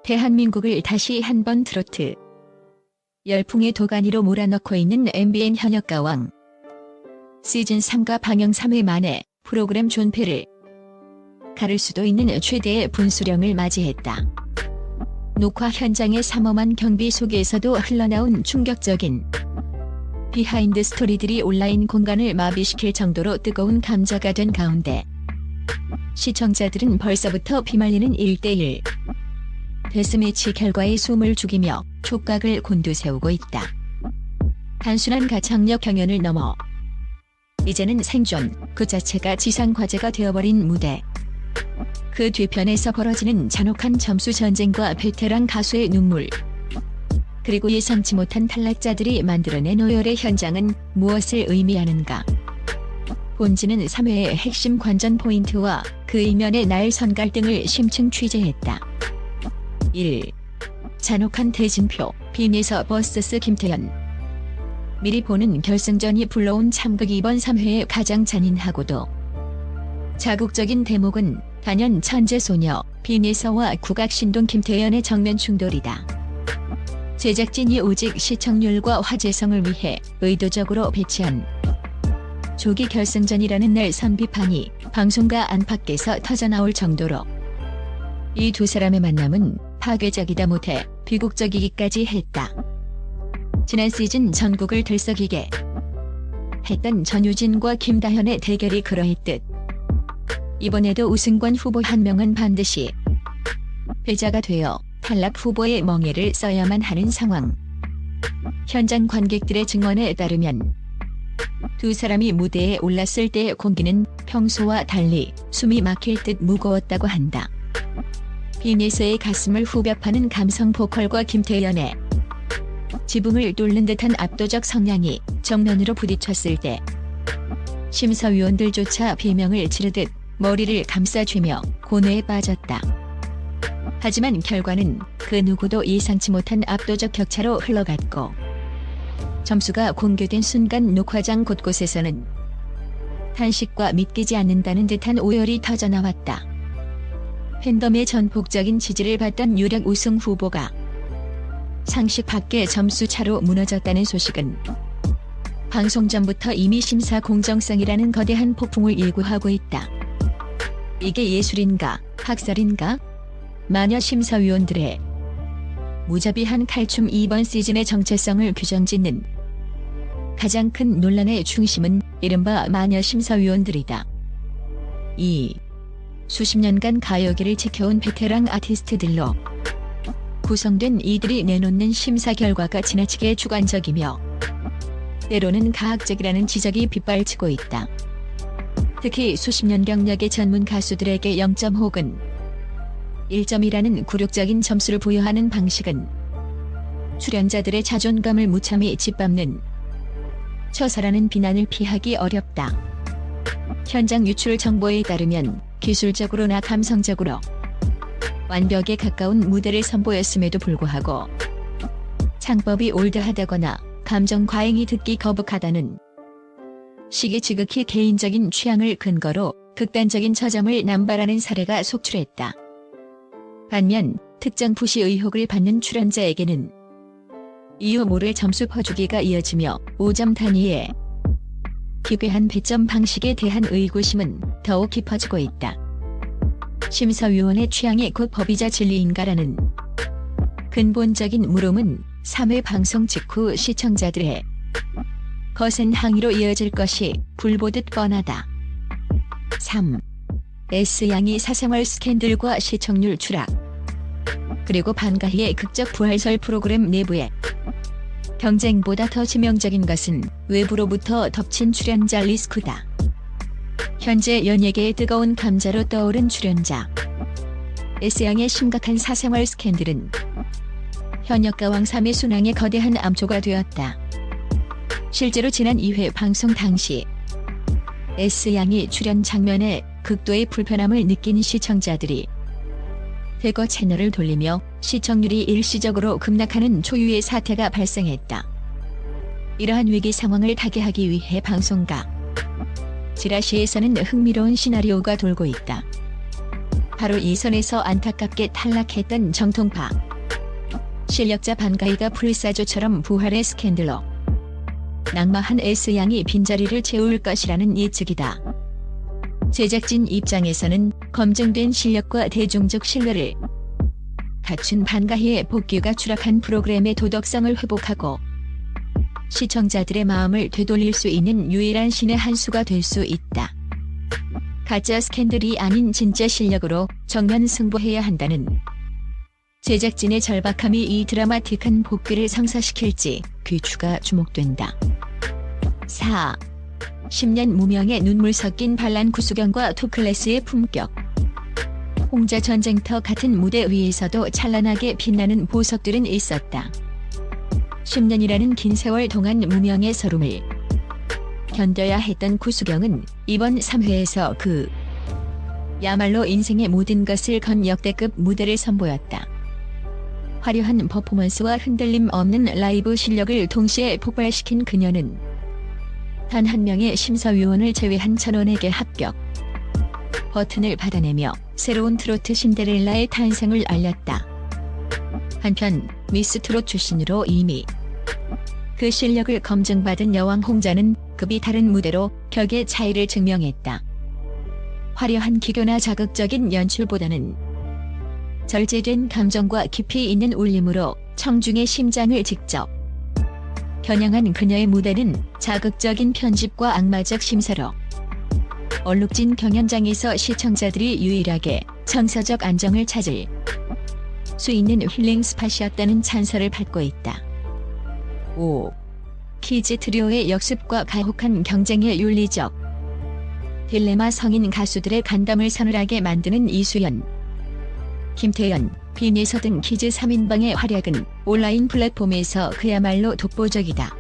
대한민국을 다시 한번 트로트 열풍의 도가니로 몰아넣고 있는 MBN 현역가왕. 시즌3과 방영 3회 만에 프로그램 존폐를 가를 수도 있는 최대의 분수령을 맞이했다. 녹화 현장의 삼엄한 경비 속에서도 흘러나온 충격적인 비하인드 스토리들이 온라인 공간을 마비시킬 정도로 뜨거운 감자가 된 가운데 시청자들은 벌써부터 피말리는 1대1 데스매치 결과에 숨을 죽이며 촉각을 곤두세우고 있다. 단순한 가창력 경연을 넘어 이제는 생존 그 자체가 지상과제가 되어버린 무대. 그 뒤편에서 벌어지는 잔혹한 점수 전쟁과 베테랑 가수의 눈물, 그리고 예상치 못한 탈락자들이 만들어낸 오열의 현장은 무엇을 의미하는가? 본지는 3회의 핵심 관전 포인트와 그 이면의 날선 갈등을 심층 취재했다. 1. 잔혹한 대진표, 빈에서 vs 김태현. 미리 보는 결승전이 불러온 참극. 이번 3회의 가장 잔인하고도 자국적인 대목은 단연 천재소녀 빈에서와 국악신동 김태현의 정면 충돌이다. 제작진이 오직 시청률과 화제성을 위해 의도적으로 배치한 조기 결승전이라는 날 비판이 방송과 안팎에서 터져나올 정도로 이 두 사람의 만남은 파괴적이다 못해 비극적이기까지 했다. 지난 시즌 전국을 들썩이게 했던 전유진과 김다현의 대결이 그러했듯 이번에도 우승권 후보 한 명은 반드시 패자가 되어 탈락 후보의 멍에를 써야만 하는 상황. 현장 관객들의 증언에 따르면 두 사람이 무대에 올랐을 때의 공기는 평소와 달리 숨이 막힐 듯 무거웠다고 한다. 빈에서의 가슴을 후벼 파는 감성 보컬과 김태현의 지붕을 뚫는 듯한 압도적 성량이 정면으로 부딪혔을 때 심사위원들조차 비명을 지르듯 머리를 감싸쥐며 고뇌에 빠졌다. 하지만 결과는 그 누구도 예상치 못한 압도적 격차로 흘러갔고 점수가 공개된 순간 녹화장 곳곳에서는 탄식과 믿기지 않는다는 듯한 오열이 터져나왔다. 팬덤의 전폭적인 지지를 받던 유력 우승 후보가 상식 밖의 점수 차로 무너졌다는 소식은 방송 전부터 이미 심사 공정성이라는 거대한 폭풍을 예고하고 있다. 이게 예술인가, 학살인가? 마녀 심사위원들의 무자비한 칼춤. 이번 시즌의 정체성을 규정짓는 가장 큰 논란의 중심은 이른바 마녀 심사위원들이다. 이 수십 년간 가요계를 지켜온 베테랑 아티스트들로 구성된 이들이 내놓는 심사 결과가 지나치게 주관적이며 때로는 가학적이라는 지적이 빗발치고 있다. 특히 수십 년 경력의 전문 가수들에게 0점 혹은 1점이라는 굴욕적인 점수를 부여하는 방식은 출연자들의 자존감을 무참히 짓밟는 처사라는 비난을 피하기 어렵다. 현장 유출 정보에 따르면 기술적으로나 감성적으로 완벽에 가까운 무대를 선보였음에도 불구하고 창법이 올드하다거나 감정 과잉이 듣기 거북하다는 식의 지극히 개인적인 취향을 근거로 극단적인 저점을 남발하는 사례가 속출했다. 반면 특정 푸시 의혹을 받는 출연자에게는 이유 모를 점수 퍼주기가 이어지며 5점 단위의 기괴한 배점 방식에 대한 의구심은 더욱 깊어지고 있다. 심사위원의 취향이 곧 법이자 진리인가라는 근본적인 물음은 3회 방송 직후 시청자들의 거센 항의로 이어질 것이 불보듯 뻔하다. 3. S양이 사생활 스캔들과 시청률 추락, 그리고 반가희의 극적 부활설 프로그램 내부에 경쟁보다 더 치명적인 것은 외부로부터 덮친 출연자 리스크다. 현재 연예계의 뜨거운 감자로 떠오른 출연자 S양의 심각한 사생활 스캔들은 현역가왕 3의 순항의 거대한 암초가 되었다. 실제로 지난 2회 방송 당시 S양이 출연 장면에 극도의 불편함을 느낀 시청자들이 대거 채널을 돌리며 시청률이 일시적으로 급락하는 초유의 사태가 발생했다. 이러한 위기 상황을 타개하기 위해 방송가 지라시에서는 흥미로운 시나리오가 돌고 있다. 바로 이 선에서 안타깝게 탈락했던 정통파. 실력자 반가이가 불사조처럼 부활의 스캔들로 낙마한 S양이 빈자리를 채울 것이라는 예측이다. 제작진 입장에서는 검증된 실력과 대중적 신뢰를 갖춘 반가이의 복귀가 추락한 프로그램의 도덕성을 회복하고 시청자들의 마음을 되돌릴 수 있는 유일한 신의 한 수가 될 수 있다. 가짜 스캔들이 아닌 진짜 실력으로 정면 승부해야 한다는 제작진의 절박함이 이 드라마틱한 복귀를 성사시킬지 귀추가 주목된다. 4. 10년 무명의 눈물 섞인 반란 구수경과 투클래스의 품격. 홍자 전쟁터 같은 무대 위에서도 찬란하게 빛나는 보석들은 있었다. 10년이라는 긴 세월 동안 무명의 서름을 견뎌야 했던 구수경은 이번 3회에서 야말로 인생의 모든 것을 건 역대급 무대를 선보였다. 화려한 퍼포먼스와 흔들림 없는 라이브 실력을 동시에 폭발시킨 그녀는 단 한 명의 심사위원을 제외한 전원에게 합격 버튼을 받아내며 새로운 트로트 신데렐라의 탄생을 알렸다. 한편 미스 트롯 출신으로 이미 그 실력을 검증받은 여왕 홍자는 급이 다른 무대로 격의 차이를 증명했다. 화려한 기교나 자극적인 연출보다는 절제된 감정과 깊이 있는 울림으로 청중의 심장을 직접 겨냥한 그녀의 무대는 자극적인 편집과 악마적 심사로 얼룩진 경연장에서 시청자들이 유일하게 정서적 안정을 찾을 수 있는 힐링 스팟이었다는 찬사를 받고 있다. 5. 키즈 트리오의 역습과 가혹한 경쟁의 윤리적 딜레마. 성인 가수들의 간담을 서늘하게 만드는 이수연, 김태연, 비니서 등 키즈 3인방의 활약은 온라인 플랫폼에서 그야말로 독보적이다.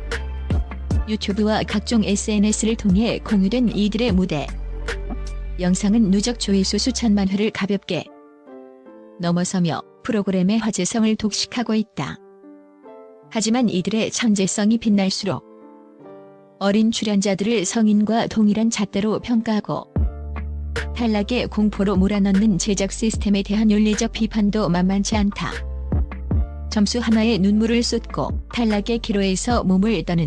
유튜브와 각종 SNS를 통해 공유된 이들의 무대 영상은 누적 조회수 수천만 회를 가볍게 넘어서며 프로그램의 화제성을 독식하고 있다. 하지만 이들의 천재성이 빛날수록 어린 출연자들을 성인과 동일한 잣대로 평가하고 탈락의 공포로 몰아넣는 제작 시스템에 대한 윤리적 비판도 만만치 않다. 점수 하나에 눈물을 쏟고 탈락의 기로에서 몸을 떠는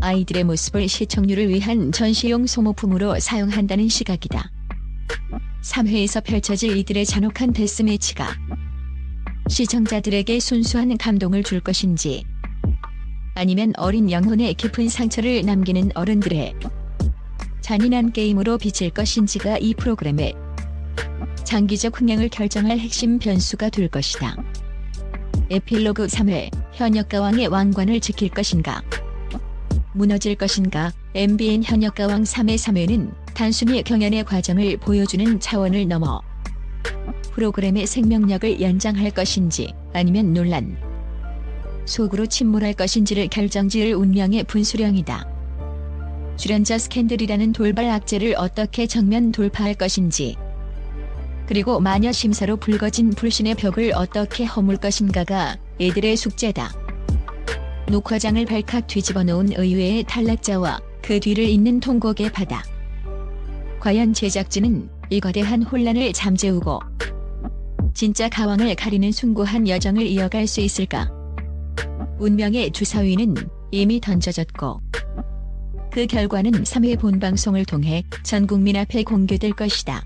아이들의 모습을 시청률을 위한 전시용 소모품으로 사용한다는 시각이다. 3회에서 펼쳐질 이들의 잔혹한 데스매치가 시청자들에게 순수한 감동을 줄 것인지 아니면 어린 영혼에 깊은 상처를 남기는 어른들의 잔인한 게임으로 비칠 것인지가 이 프로그램의 장기적 흥행을 결정할 핵심 변수가 될 것이다. 에필로그 3회 현역가왕의 왕관을 지킬 것인가 무너질 것인가. MBN 현역가왕 3회 3회는 단순히 경연의 과정을 보여주는 차원을 넘어 프로그램의 생명력을 연장할 것인지 아니면 논란 속으로 침몰할 것인지를 결정지을 운명의 분수령이다. 출연자 스캔들이라는 돌발 악재를 어떻게 정면 돌파할 것인지 그리고 마녀 심사로 불거진 불신의 벽을 어떻게 허물 것인가가 이들의 숙제다. 녹화장을 발칵 뒤집어 놓은 의외의 탈락자와 그 뒤를 잇는 통곡의 바다. 과연 제작진은 이 거대한 혼란을 잠재우고 진짜 가왕을 가리는 숭고한 여정을 이어갈 수 있을까? 운명의 주사위는 이미 던져졌고 그 결과는 3회 본방송을 통해 전 국민 앞에 공개될 것이다.